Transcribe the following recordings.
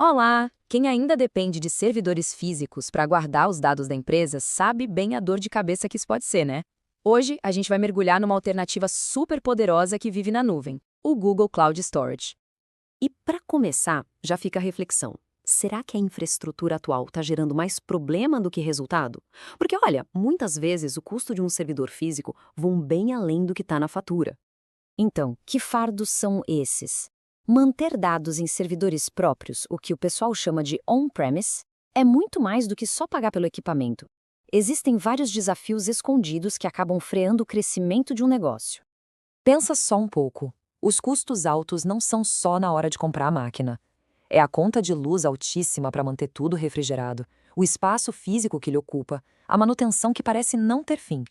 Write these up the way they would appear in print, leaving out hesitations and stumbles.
Olá! Quem ainda depende de servidores físicos para guardar os dados da empresa sabe bem a dor de cabeça que isso pode ser, né? Hoje, a gente vai mergulhar numa alternativa super poderosa que vive na nuvem, o Google Cloud Storage. E para começar, já fica a reflexão. Será que a infraestrutura atual está gerando mais problema do que resultado? Porque, olha, muitas vezes o custo de um servidor físico vão bem além do que está na fatura. Então, que fardos são esses? Manter dados em servidores próprios, o que o pessoal chama de on-premise, é muito mais do que só pagar pelo equipamento. Existem vários desafios escondidos que acabam freando o crescimento de um negócio. Pensa só um pouco. Os custos altos não são só na hora de comprar a máquina. É a conta de luz altíssima para manter tudo refrigerado, o espaço físico que lhe ocupa, a manutenção que parece não ter fim.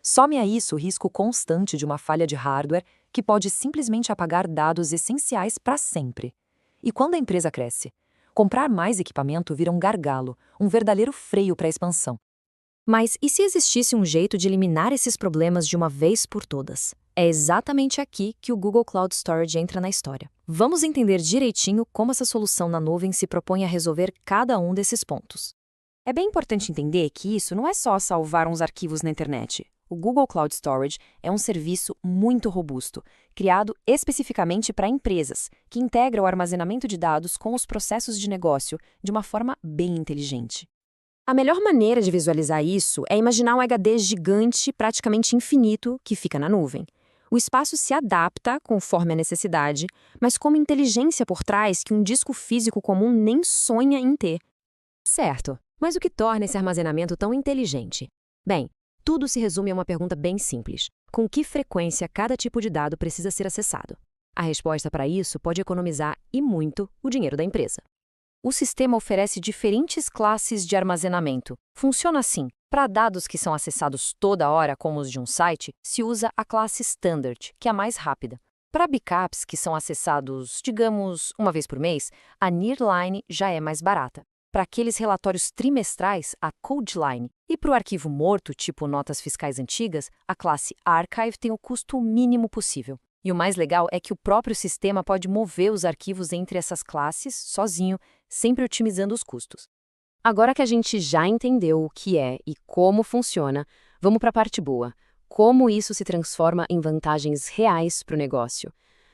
Some a isso o risco constante de uma falha de hardware que pode simplesmente apagar dados essenciais para sempre. E quando a empresa cresce? Comprar mais equipamento vira um gargalo, um verdadeiro freio para a expansão. Mas e se existisse um jeito de eliminar esses problemas de uma vez por todas? É exatamente aqui que o Google Cloud Storage entra na história. Vamos entender direitinho como essa solução na nuvem se propõe a resolver cada um desses pontos. É bem importante entender que isso não é só salvar uns arquivos na internet. O Google Cloud Storage é um serviço muito robusto, criado especificamente para empresas, que integra o armazenamento de dados com os processos de negócio de uma forma bem inteligente. A melhor maneira de visualizar isso é imaginar um HD gigante, praticamente infinito, que fica na nuvem. O espaço se adapta conforme a necessidade, mas com uma inteligência por trás que um disco físico comum nem sonha em ter. Certo, mas o que torna esse armazenamento tão inteligente? Bem, tudo se resume a uma pergunta bem simples: com que frequência cada tipo de dado precisa ser acessado? A resposta para isso pode economizar, e muito, o dinheiro da empresa. O sistema oferece diferentes classes de armazenamento. Funciona assim: para dados que são acessados toda hora, como os de um site, se usa a classe Standard, que é a mais rápida. Para backups que são acessados, digamos, uma vez por mês, a Nearline já é mais barata. Para aqueles relatórios trimestrais, a Codeline. E para o arquivo morto, tipo notas fiscais antigas, a classe Archive tem o custo mínimo possível. E o mais legal é que o próprio sistema pode mover os arquivos entre essas classes sozinho, sempre otimizando os custos. Agora que a gente já entendeu o que é e como funciona, vamos para a parte boa. Como isso se transforma em vantagens reais para o negócio.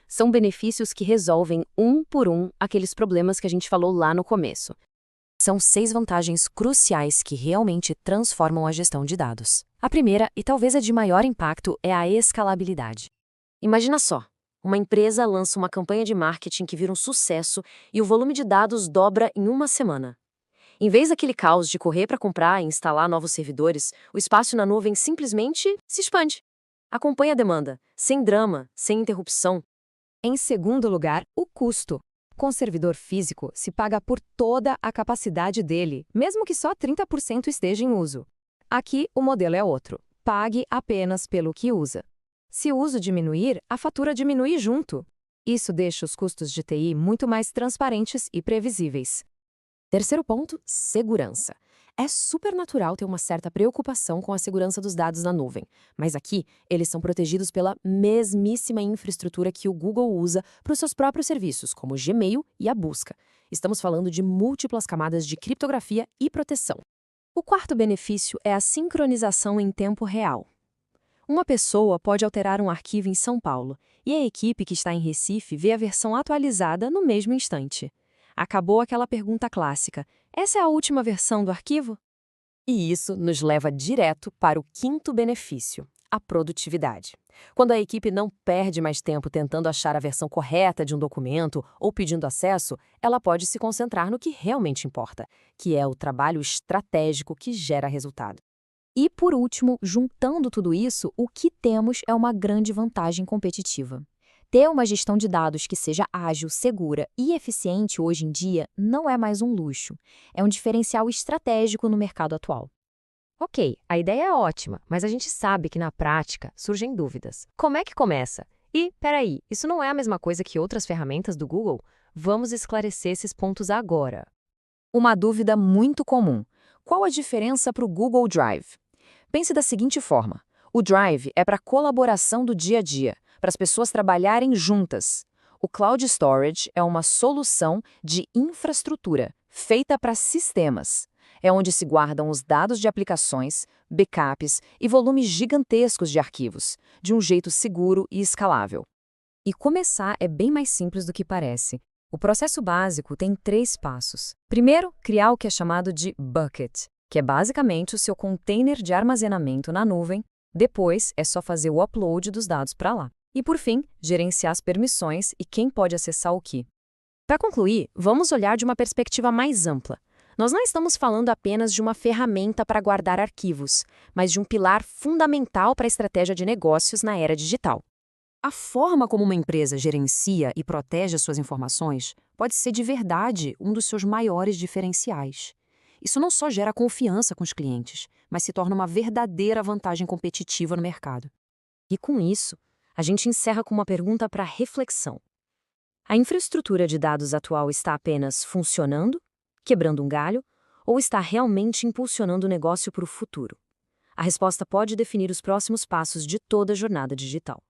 São benefícios que resolvem um por um aqueles problemas que a gente falou lá no começo. São 6 vantagens cruciais que realmente transformam a gestão de dados. A primeira, e talvez a de maior impacto, é a escalabilidade. Imagina só, uma empresa lança uma campanha de marketing que vira um sucesso e o volume de dados dobra em uma semana. Em vez daquele caos de correr para comprar e instalar novos servidores, o espaço na nuvem simplesmente se expande. Acompanha a demanda, sem drama, sem interrupção. Em segundo lugar, o custo. Com servidor físico, se paga por toda a capacidade dele, mesmo que só 30% esteja em uso. Aqui, o modelo é outro. Pague apenas pelo que usa. Se o uso diminuir, a fatura diminui junto. Isso deixa os custos de TI muito mais transparentes e previsíveis. Terceiro ponto, segurança. É super natural ter uma certa preocupação com a segurança dos dados na nuvem, mas aqui eles são protegidos pela mesmíssima infraestrutura que o Google usa para os seus próprios serviços, como o Gmail e a busca. Estamos falando de múltiplas camadas de criptografia e proteção. O quarto benefício é a sincronização em tempo real. Uma pessoa pode alterar um arquivo em São Paulo e a equipe que está em Recife vê a versão atualizada no mesmo instante. Acabou aquela pergunta clássica: essa é a última versão do arquivo? E isso nos leva direto para o quinto benefício, a produtividade. Quando a equipe não perde mais tempo tentando achar a versão correta de um documento ou pedindo acesso, ela pode se concentrar no que realmente importa, que é o trabalho estratégico que gera resultado. E, por último, juntando tudo isso, o que temos é uma grande vantagem competitiva. Ter uma gestão de dados que seja ágil, segura e eficiente hoje em dia não é mais um luxo. É um diferencial estratégico no mercado atual. Ok, a ideia é ótima, mas a gente sabe que na prática surgem dúvidas. Como é que começa? E, peraí, isso não é a mesma coisa que outras ferramentas do Google? Vamos esclarecer esses pontos agora. Uma dúvida muito comum: qual a diferença para o Google Drive? Pense da seguinte forma: o Drive é para a colaboração do dia a dia, para as pessoas trabalharem juntas. O Cloud Storage é uma solução de infraestrutura feita para sistemas. É onde se guardam os dados de aplicações, backups e volumes gigantescos de arquivos, de um jeito seguro e escalável. E começar é bem mais simples do que parece. O processo básico tem 3 passos. Primeiro, criar o que é chamado de bucket, que é basicamente o seu container de armazenamento na nuvem. Depois, é só fazer o upload dos dados para lá. E, por fim, gerenciar as permissões e quem pode acessar o quê. Para concluir, vamos olhar de uma perspectiva mais ampla. Nós não estamos falando apenas de uma ferramenta para guardar arquivos, mas de um pilar fundamental para a estratégia de negócios na era digital. A forma como uma empresa gerencia e protege as suas informações pode ser de verdade um dos seus maiores diferenciais. Isso não só gera confiança com os clientes, mas se torna uma verdadeira vantagem competitiva no mercado. E com isso, a gente encerra com uma pergunta para reflexão. A infraestrutura de dados atual está apenas funcionando, quebrando um galho, ou está realmente impulsionando o negócio para o futuro? A resposta pode definir os próximos passos de toda a jornada digital.